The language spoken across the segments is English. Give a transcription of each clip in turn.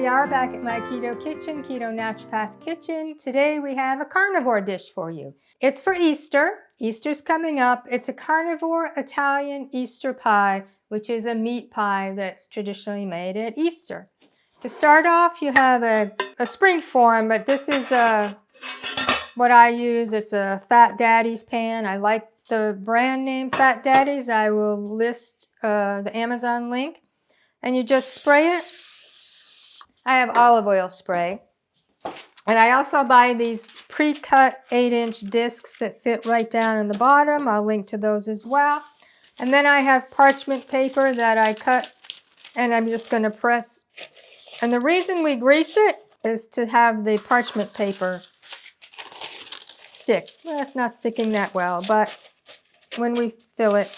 we are back at my Keto Kitchen, Keto Naturopath Kitchen. Today we have a carnivore dish for you. It's for Easter. Easter's coming up. It's a carnivore Italian Easter pie, which is a meat pie that's traditionally made at Easter. To start off, you have a spring form, but this is what I use. It's a Fat Daddy's pan. I like the brand name Fat Daddy's. I will list the Amazon link. And you just spray it. I have olive oil spray. And I also buy these pre-cut 8-inch discs that fit right down in the bottom. I'll link to those as well. And then I have parchment paper that I cut, and I'm just going to press. And the reason we grease it is to have the parchment paper stick. Well, it's not sticking that well, but when we fill it,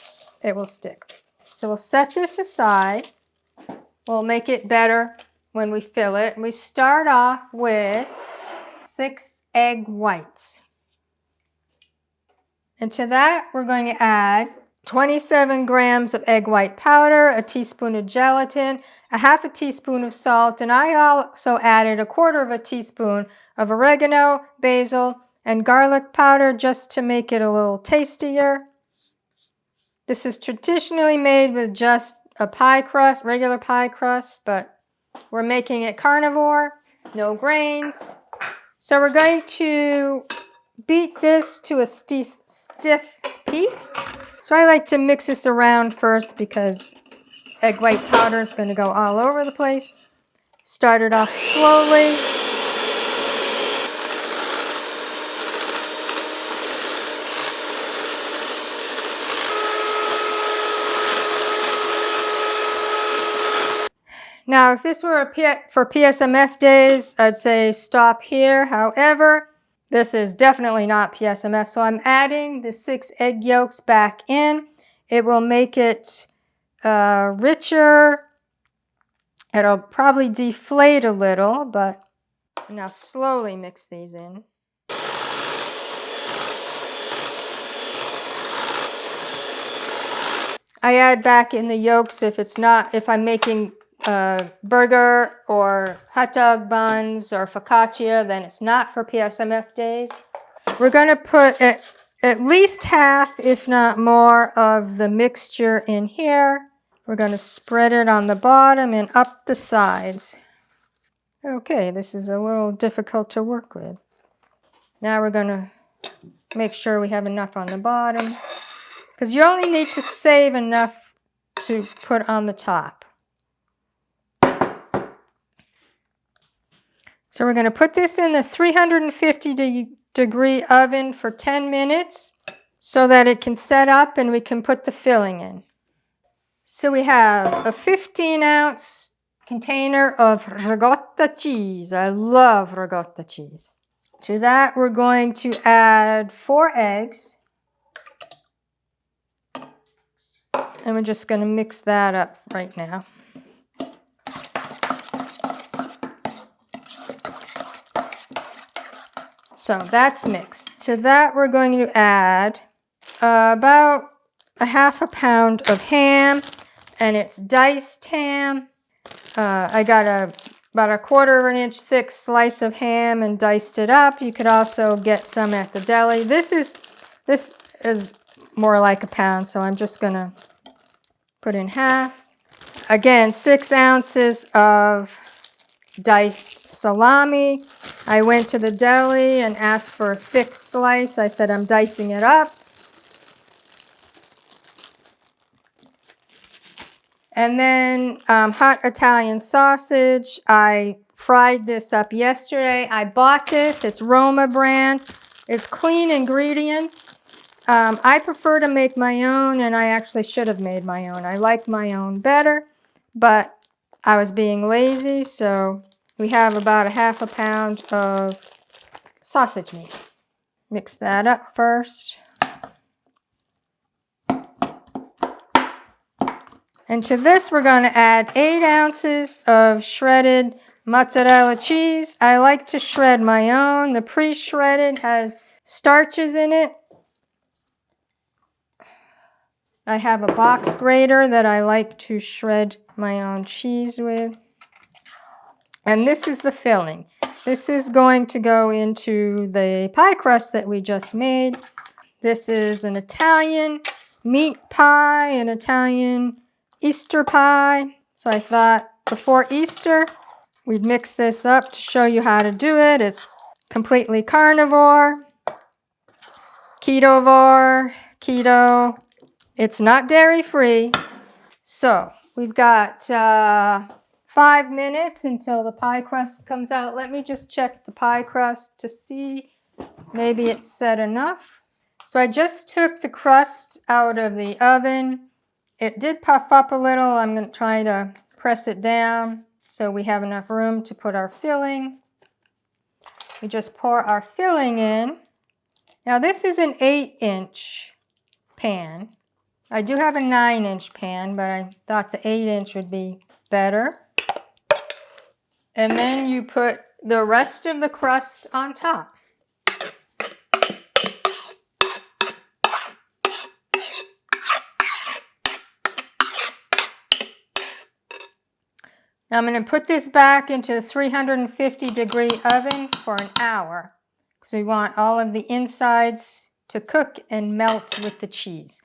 it will stick. So we'll set this aside. We'll make it better when we fill it. We start off with 6 egg whites. And to that, we're going to add 27 grams of egg white powder, a teaspoon of gelatin, a half a teaspoon of salt, and I also added 1/4 teaspoon of oregano, basil, and garlic powder just to make it a little tastier. This is traditionally made with just a pie crust, regular pie crust, but we're making it carnivore, no grains. So we're going to beat this to a stiff peak. So I like to mix this around first because egg white powder is going to go all over the place. Start it off slowly. Now, if this were for PSMF days, I'd say stop here. However, this is definitely not PSMF, so I'm adding the 6 egg yolks back in. It will make it richer. It'll probably deflate a little, but now slowly mix these in. I add back in the yolks if I'm making burger or hot dog buns or focaccia, then it's not for PSMF days. We're going to put at least half, if not more, of the mixture in here. We're going to spread it on the bottom and up the sides. Okay, this is a little difficult to work with. Now we're going to make sure we have enough on the bottom, because you only need to save enough to put on the top. So we're going to put this in the 350-degree oven for 10 minutes so that it can set up and we can put the filling in. So we have a 15-ounce container of ricotta cheese. I love ricotta cheese. To that, we're going to add 4 eggs. And we're just going to mix that up right now. So that's mixed. To that, we're going to add about a half a pound of ham, and it's diced ham. I got about a 1/4 inch thick slice of ham and diced it up. You could also get some at the deli. This is more like a pound, so I'm just going to put in half. Again, 6 ounces of diced salami. I went to the deli and asked for a thick slice. I said I'm dicing it up. And then hot Italian sausage. I fried this up yesterday. I bought this. It's Roma brand. It's clean ingredients. I prefer to make my own, and I actually should have made my own. I like my own better, but I was being lazy, so we have about a half a pound of sausage meat. Mix that up first. And to this, we're going to add 8 ounces of shredded mozzarella cheese. I like to shred my own. The pre-shredded has starches in it. I have a box grater that I like to shred my own cheese with. And this is the filling. This is going to go into the pie crust that we just made. This is an Italian meat pie, an Italian Easter pie. So I thought before Easter, we'd mix this up to show you how to do it. It's completely carnivore, ketovore, keto. It's not dairy-free. So we've got 5 minutes until the pie crust comes out. Let me just check the pie crust to see. Maybe it's set enough. So I just took the crust out of the oven. It did puff up a little. I'm going to try to press it down so we have enough room to put our filling. We just pour our filling in. Now this is an 8-inch pan. I do have a 9-inch pan, but I thought the 8-inch would be better. And then you put the rest of the crust on top. Now I'm going to put this back into a 350-degree oven for an hour because we want all of the insides to cook and melt with the cheese.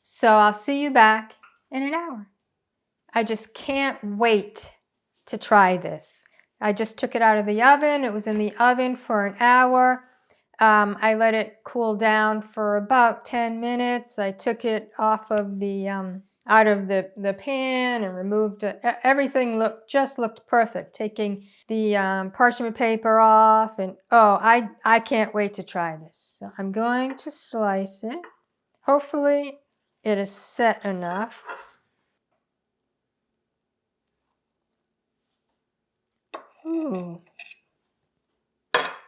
So I'll see you back in an hour. I just can't wait to try this. I just took it out of the oven. It was in the oven for an hour. I let it cool down for about 10 minutes. I took it off of the out of the pan and removed it. Everything looked perfect. Taking the parchment paper off, and oh, I can't wait to try this. So I'm going to slice it. Hopefully it is set enough. Ooh.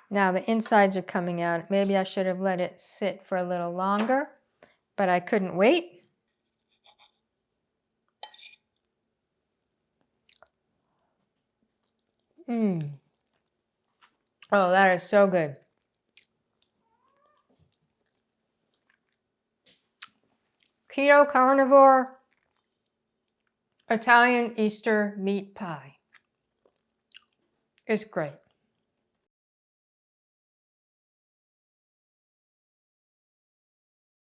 Now the insides are coming out. Maybe I should have let it sit for a little longer, but I couldn't wait. Oh, that is so good. Keto carnivore Italian Easter meat pie. It's great.